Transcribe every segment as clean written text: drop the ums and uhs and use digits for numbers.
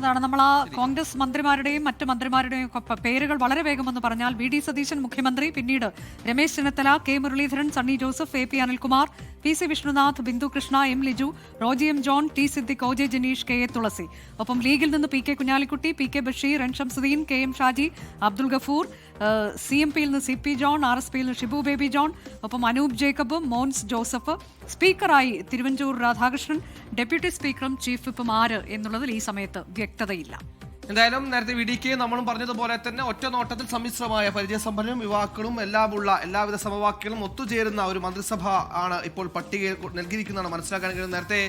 അതാണ് നമ്മൾ ആ കോൺഗ്രസ് മന്ത്രിമാരുടെയും മറ്റ് മന്ത്രിമാരുടെയും പേരുകൾ വളരെ വേഗമെന്ന് പറഞ്ഞാൽ വി ഡി സതീശൻ മുഖ്യമന്ത്രി, പിന്നീട് Ramesh Chennithala, K Muraleedharan, Sunny Joseph, A P Anilkumar, P C Vishnunath, Bindhu Krishna, M Liju, Roji M John, T Siddique, O J Janeesh, K A Thulasi. ഒപ്പം ലീഗിൽ നിന്ന് P K Kunhalikutty, P K Basheer, N Shamsudheen, K M Shaji, Abdul Gafoor, C M പിയിൽ നിന്ന് C P John, R S പിയിൽ നിന്ന് ഷിബു ബേബി ജോൺ, ഒപ്പം അനൂപ് ജേക്കബ്, മോൻസ് ജോസഫ്, സ്പീക്കറായി തിരുവഞ്ചൂർ രാധാകൃഷ്ണൻ, ഡെപ്യൂട്ടി സ്പീക്കറും ചീഫ് വിപ്പും ആര് എന്നുള്ളതിൽ ഈ സമയത്ത് വ്യക്തതയില്ല. എന്തായാലും നേരത്തെ വിഡിക്ക് നമ്മളും പറഞ്ഞതുപോലെ തന്നെ ഒറ്റ നോട്ടത്തിൽ സമ്മിശ്രമായ പരിചയസമ്പന്നരും യുവാക്കളും എല്ലാമുള്ള എല്ലാവിധ സമവാക്യങ്ങളും ഒത്തുചേരുന്ന ഒരു മന്ത്രിസഭ ആണ് ഇപ്പോൾ പട്ടിക നൽകിയിരിക്കുന്നതാണ് മനസ്സിലാക്കാൻ കഴിയുന്നത്. നേരത്തെ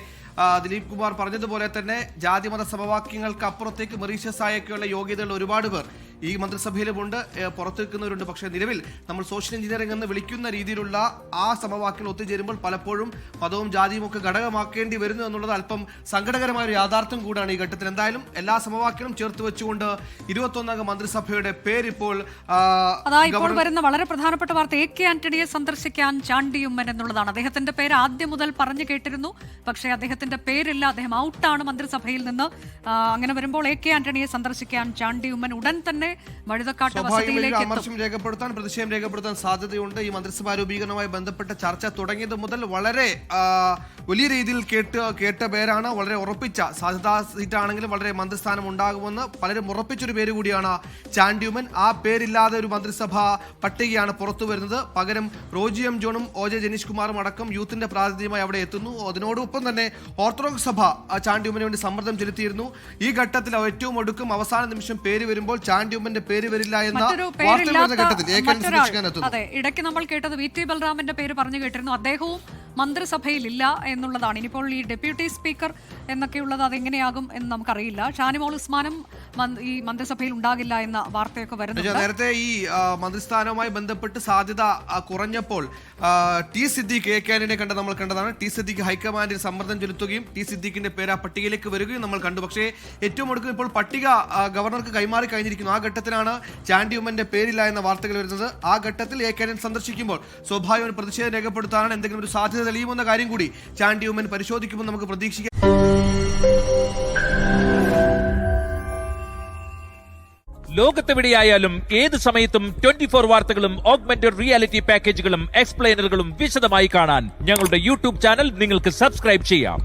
ദിലീപ് കുമാർ പറഞ്ഞതുപോലെ തന്നെ ജാതിമത സമവാക്യങ്ങൾക്ക് അപ്പുറത്തേക്ക് മറീഷ്യസ് ആയൊക്കെയുള്ള യോഗ്യതയുള്ള ഒരുപാട് പേർ ഈ മന്ത്രിസഭയിലുമുണ്ട്, പുറത്തു നിൽക്കുന്നവരുണ്ട്. പക്ഷേ നിലവിൽ നമ്മൾ സോഷ്യൽ എഞ്ചിനീയറിംഗ് എന്ന് വിളിക്കുന്ന രീതിയിലുള്ള ആ സമവാക്യങ്ങൾ ഒത്തുചേരുമ്പോൾ പലപ്പോഴും പദവും ജാതിയും ഒക്കെ ഘടകമാക്കേണ്ടി വരുന്നു എന്നുള്ളത് അല്പം സങ്കടകരമായ ഒരു യാഥാർത്ഥ്യം കൂടാണ് ഈ ഘട്ടത്തിൽ. എന്തായാലും എല്ലാ സമവാക്യങ്ങളും ചേർത്ത് വെച്ചുകൊണ്ട് 21 മന്ത്രിസഭയുടെ പേരിപ്പോൾ വരുന്ന വളരെ പ്രധാനപ്പെട്ട വാർത്ത എ കെ ആന്റണിയെ സന്ദർശിക്കാൻ ചാണ്ടി ഉമ്മൻ എന്നുള്ളതാണ്. അദ്ദേഹത്തിന്റെ പേര് ആദ്യം മുതൽ പറഞ്ഞു കേട്ടിരുന്നു, പക്ഷേ അദ്ദേഹത്തിന്റെ പേരില്ല, അദ്ദേഹം ഔട്ടാണ് മന്ത്രിസഭയിൽ നിന്ന്. അങ്ങനെ വരുമ്പോൾ എ കെ ആന്റണിയെ സന്ദർശിക്കാൻ ചാണ്ടി ഉമ്മൻ ഉടൻ തന്നെ വഴുതക്കാട്ട് വസതിയിലേക്ക് അമർഷം രേഖപ്പെടുത്താൻ, പ്രതിഷേധം രേഖപ്പെടുത്താൻ സാധ്യതയുണ്ട്. ഈ മന്ത്രിസഭാ രൂപീകരണവുമായി ബന്ധപ്പെട്ട ചർച്ച തുടങ്ങിയത് മുതൽ വളരെ വലിയ രീതിയിൽ കേട്ട പേരാണ്. വളരെ ഉറപ്പിച്ച സാധ്യതാ സീറ്റാണെങ്കിലും വളരെ മന്ത്രിസ്ഥാനം ഉണ്ടാകുമെന്ന് പലരും ഉറപ്പിച്ചൊരു പേര് കൂടിയാണ് ചാണ്ടി ഉമ്മൻ. ആ പേരില്ലാതെ ഒരു മന്ത്രിസഭ പട്ടികയാണ് പുറത്തു വരുന്നത്. പകരം റോജി എം ജോണും ഒ ജെ ജനീഷ് കുമാറും അടക്കം യൂത്തിന്റെ പ്രാതിനിധ്യമായി അവിടെ എത്തുന്നു. അതിനോടൊപ്പം തന്നെ ഓർത്തഡോക്സ് സഭ ചാണ്ടി ഉമ്മന് വേണ്ടി സമ്മർദ്ദം ചെലുത്തിയിരുന്നു. ഈ ഘട്ടത്തിൽ ഏറ്റവും ഒടുക്കം അവസാന നിമിഷം പേര് വരുമ്പോൾ ചാണ്ടി ഉമ്മന്റെ പേര് വരില്ല എന്ന ഘട്ടത്തിൽ അതെ, ഇടയ്ക്ക് നമ്മൾ കേട്ടത് വി ടി ബൽറാമിന്റെ പേര് പറഞ്ഞു കേട്ടിരുന്നു. അദ്ദേഹവും മന്ത്രിസഭയിൽ ഇല്ല എന്നുള്ളതാണ്. ഇനിയിപ്പോൾ ഈ ഡെപ്യൂട്ടി സ്പീക്കർ എന്നൊക്കെയുള്ളത് അതെങ്ങനെയാകും എന്ന് നമുക്കറിയില്ല. ഷാനിമോൾ ഉസ്മാനും ഈ മന്ത്രിസഭയിൽ ഉണ്ടാകില്ല എന്ന വാർത്തയൊക്കെ വരുന്നുണ്ട്. നേരത്തെ ഈ മന്ത്രിസ്ഥാനവുമായി ബന്ധപ്പെട്ട് സാധ്യത കുറഞ്ഞപ്പോൾ ടി സിദ്ദിഖ് എ കെ ആന്റണിയെ നമ്മൾ കണ്ടതാണ്. ടി സിദ്ദിഖ് ഹൈക്കമാൻഡിൽ സമ്മർദ്ദം ചെലുത്തുകയും ടി സിദ്ദിഖിന്റെ പേര് ആ പട്ടികയിലേക്ക് വരികയും നമ്മൾ കണ്ടു. പക്ഷേ ഏറ്റവും ഒടുക്കം ഇപ്പോൾ പട്ടിക ഗവർണർക്ക് കൈമാറി കഴിഞ്ഞിരിക്കുന്നു. ആ ഘട്ടത്തിലാണ് ചാണ്ടി ഉമ്മന്റെ പേരില്ല എന്ന വാർത്തകൾ വരുന്നത്. ആ ഘട്ടത്തിൽ എ കെ ആന്റണി സന്ദർശിക്കുമ്പോൾ സ്വാഭാവിക പ്രതിഷേധം രേഖപ്പെടുത്താനാണ് എന്തെങ്കിലും ഒരു സാധ്യത തെളിയുമെന്ന കാര്യം കൂടി ചാണ്ടി ഉമ്മൻ പരിശോധിക്കുമ്പോൾ നമുക്ക് പ്രതീക്ഷിക്കാം. ലോകത്തെവിടെയായാലും ഏത് സമയത്തും 24 വാർത്തകളും ഓഗ്മെന്റഡ് റിയാലിറ്റി പാക്കേജുകളും എക്സ്പ്ലെയിനറുകളും വിശദമായി കാണാൻ ഞങ്ങളുടെ യൂട്യൂബ് ചാനൽ നിങ്ങൾക്ക് സബ്സ്ക്രൈബ് ചെയ്യാം.